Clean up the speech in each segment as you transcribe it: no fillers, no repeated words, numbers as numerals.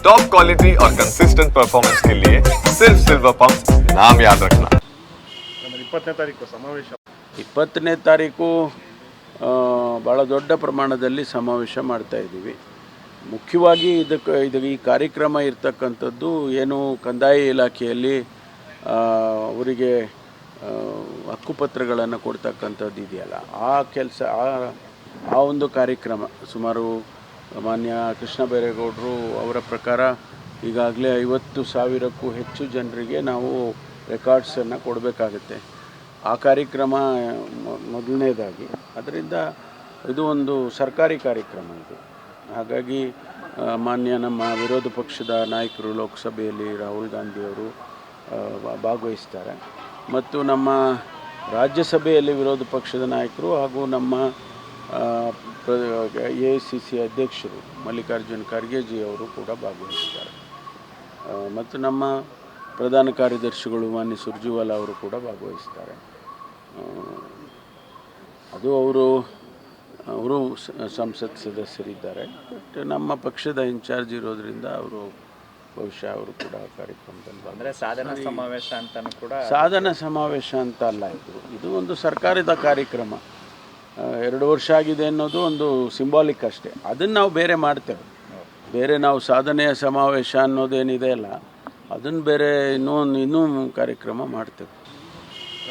Top quality और consistent performance के लिए सिर्फ सिल्वर पंप नाम याद रखना। 20ನೇ ತಾರೀಕು ಸಮಾವೇಶ 20ನೇ ತಾರೀಕು ಭಾಳ ದೊಡ್ಡ ಪ್ರಮಾಣದಲ್ಲಿ ಸಮಾವೇಶ ಮಾಡ್ತಾ ಇದ್ದೀವಿ. ಮುಖ್ಯವಾಗಿ ಇದು ಈ ಕಾರ್ಯಕ್ರಮ ಇರ್ತಕ್ಕಂಥದ್ದು ಏನು ಕಂದಾಯ ಇಲಾಖೆಯಲ್ಲಿ ಅವರಿಗೆ ಹಕ್ಕುಪತ್ರಗಳನ್ನು ಕೊಡ್ತಕ್ಕಂಥದ್ದು ಇದೆಯಲ್ಲ, ಆ ಕೆಲಸ ಆ ಒಂದು ಕಾರ್ಯಕ್ರಮ ಸುಮಾರು ಮಾನ್ಯ ಕೃಷ್ಣ ಬೈರೇಗೌಡರು ಅವರ ಪ್ರಕಾರ ಈಗಾಗಲೇ 50,000ಕ್ಕೂ ಹೆಚ್ಚು ಜನರಿಗೆ ನಾವು ರೆಕಾರ್ಡ್ಸನ್ನು ಕೊಡಬೇಕಾಗತ್ತೆ. ಆ ಕಾರ್ಯಕ್ರಮ ಮೊದಲನೇದಾಗಿ, ಅದರಿಂದ ಇದು ಒಂದು ಸರ್ಕಾರಿ ಕಾರ್ಯಕ್ರಮ ಇದು. ಹಾಗಾಗಿ ಮಾನ್ಯ ನಮ್ಮ ವಿರೋಧ ಪಕ್ಷದ ನಾಯಕರು ಲೋಕಸಭೆಯಲ್ಲಿ ರಾಹುಲ್ ಗಾಂಧಿಯವರು ಭಾಗವಹಿಸ್ತಾರೆ ಮತ್ತು ನಮ್ಮ ರಾಜ್ಯಸಭೆಯಲ್ಲಿ ವಿರೋಧ ಪಕ್ಷದ ನಾಯಕರು ಹಾಗೂ ನಮ್ಮ AICC ಅಧ್ಯಕ್ಷರು ಮಲ್ಲಿಕಾರ್ಜುನ್ ಖರ್ಗೆಜಿ ಅವರು ಕೂಡ ಭಾಗವಹಿಸ್ತಾರೆ ಮತ್ತು ನಮ್ಮ ಪ್ರಧಾನ ಕಾರ್ಯದರ್ಶಿಗಳು ಮಾನ್ಯ ಸುರ್ಜೇವಾಲಾ ಅವರು ಕೂಡ ಭಾಗವಹಿಸ್ತಾರೆ. ಅದು ಅವರು ಸಂಸತ್ ಸದಸ್ಯರಿದ್ದಾರೆ. ಬಟ್ ನಮ್ಮ ಪಕ್ಷದ ಇನ್ಚಾರ್ಜ್ ಇರೋದ್ರಿಂದ ಅವರು ಬಹುಶಃ ಅವರು ಕೂಡ ಕಾರ್ಯಕ್ರಮದಲ್ಲಿ ಅಂದರೆ ಸಾಧನಾ ಸಮಾವೇಶ ಅಂತಲೂ ಕೂಡ ಸಾಧನ ಸಮಾವೇಶ ಅಂತ ಅಲ್ಲ, ಇದು ಒಂದು ಸರ್ಕಾರದ ಕಾರ್ಯಕ್ರಮ. 2 ವರ್ಷ ಆಗಿದೆ ಅನ್ನೋದು ಒಂದು ಸಿಂಬಾಲಿಕ್ ಅಷ್ಟೇ. ಅದನ್ನು ನಾವು ಬೇರೆ ಮಾಡ್ತೇವೆ. ಬೇರೆ ನಾವು ಸಾಧನೆಯ ಸಮಾವೇಶ ಅನ್ನೋದೇನಿದೆ ಅಲ್ಲ, ಅದನ್ನು ಬೇರೆ ಇನ್ನೂ ಕಾರ್ಯಕ್ರಮ ಮಾಡ್ತೇವೆ.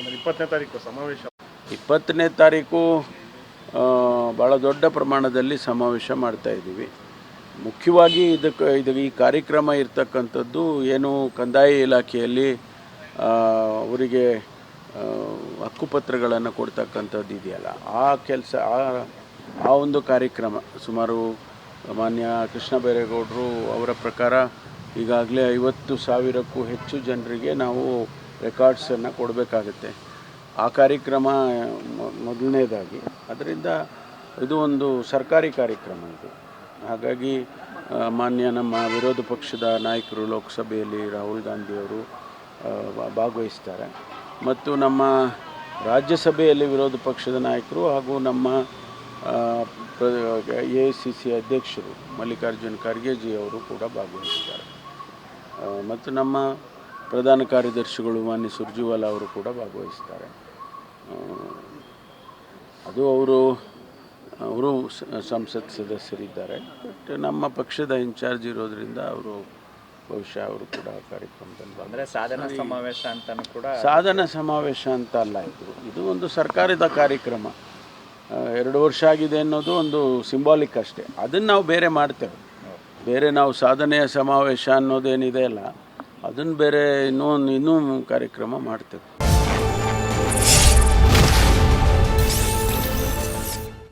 20ನೇ ತಾರೀಕು ಸಮಾವೇಶ 20ನೇ ತಾರೀಕು ಭಾಳ ದೊಡ್ಡ ಪ್ರಮಾಣದಲ್ಲಿ ಸಮಾವೇಶ ಮಾಡ್ತಾ ಇದ್ದೀವಿ. ಮುಖ್ಯವಾಗಿ ಇದು ಈ ಕಾರ್ಯಕ್ರಮ ಇರ್ತಕ್ಕಂಥದ್ದು ಏನು ಕಂದಾಯ ಇಲಾಖೆಯಲ್ಲಿ ಅವರಿಗೆ ಹಕ್ಕುಪತ್ರಗಳನ್ನು ಕೊಡ್ತಕ್ಕಂಥದ್ದು ಇದೆಯಲ್ಲ, ಆ ಕೆಲಸ ಆ ಒಂದು ಕಾರ್ಯಕ್ರಮ ಸುಮಾರು ಮಾನ್ಯ ಕೃಷ್ಣ ಬೈರೇಗೌಡರು ಅವರ ಪ್ರಕಾರ ಈಗಾಗಲೇ 50,000ಕ್ಕೂ ಹೆಚ್ಚು ಜನರಿಗೆ ನಾವು ರೆಕಾರ್ಡ್ಸನ್ನು ಕೊಡಬೇಕಾಗತ್ತೆ. ಆ ಕಾರ್ಯಕ್ರಮ ಮೊದಲನೇದಾಗಿ, ಅದರಿಂದ ಇದು ಒಂದು ಸರ್ಕಾರಿ ಕಾರ್ಯಕ್ರಮ ಇದು. ಹಾಗಾಗಿ ಮಾನ್ಯ ನಮ್ಮ ವಿರೋಧ ಪಕ್ಷದ ನಾಯಕರು ಲೋಕಸಭೆಯಲ್ಲಿ ರಾಹುಲ್ ಗಾಂಧಿಯವರು ಭಾಗವಹಿಸ್ತಾರೆ ಮತ್ತು ನಮ್ಮ ರಾಜ್ಯಸಭೆಯಲ್ಲಿ ವಿರೋಧ ಪಕ್ಷದ ನಾಯಕರು ಹಾಗೂ ನಮ್ಮ AICC ಅಧ್ಯಕ್ಷರು ಮಲ್ಲಿಕಾರ್ಜುನ್ ಖರ್ಗೆಜಿ ಅವರು ಕೂಡ ಭಾಗವಹಿಸ್ತಾರೆ ಮತ್ತು ನಮ್ಮ ಪ್ರಧಾನ ಕಾರ್ಯದರ್ಶಿಗಳು ಮಾನ್ಯ ಸುರ್ಜೇವಾಲಾ ಅವರು ಕೂಡ ಭಾಗವಹಿಸ್ತಾರೆ. ಅದು ಅವರು ಸಂಸತ್ ಸದಸ್ಯರಿದ್ದಾರೆ. ಬಟ್ ನಮ್ಮ ಪಕ್ಷದ ಇನ್ಚಾರ್ಜ್ ಇರೋದ್ರಿಂದ ಅವರು ಬಹುಶಃ ಅವರು ಕೂಡ ಕಾರ್ಯಕ್ರಮದಲ್ಲಿ ಅಂದರೆ ಸಾಧನಾ ಸಮಾವೇಶ ಅಂತಲೂ ಕೂಡ ಸಾಧನ ಸಮಾವೇಶ ಅಂತ ಅಲ್ಲ, ಇದು ಒಂದು ಸರ್ಕಾರದ ಕಾರ್ಯಕ್ರಮ. 2 ವರ್ಷ ಆಗಿದೆ ಅನ್ನೋದು ಒಂದು ಸಿಂಬಾಲಿಕ್ ಅಷ್ಟೇ. ಅದನ್ನು ನಾವು ಬೇರೆ ಮಾಡ್ತೇವೆ. ಬೇರೆ ನಾವು ಸಾಧನೆಯ ಸಮಾವೇಶ ಅನ್ನೋದೇನಿದೆ ಅಲ್ಲ, ಅದನ್ನು ಬೇರೆ ಇನ್ನೂ ಕಾರ್ಯಕ್ರಮ ಮಾಡ್ತೇವೆ.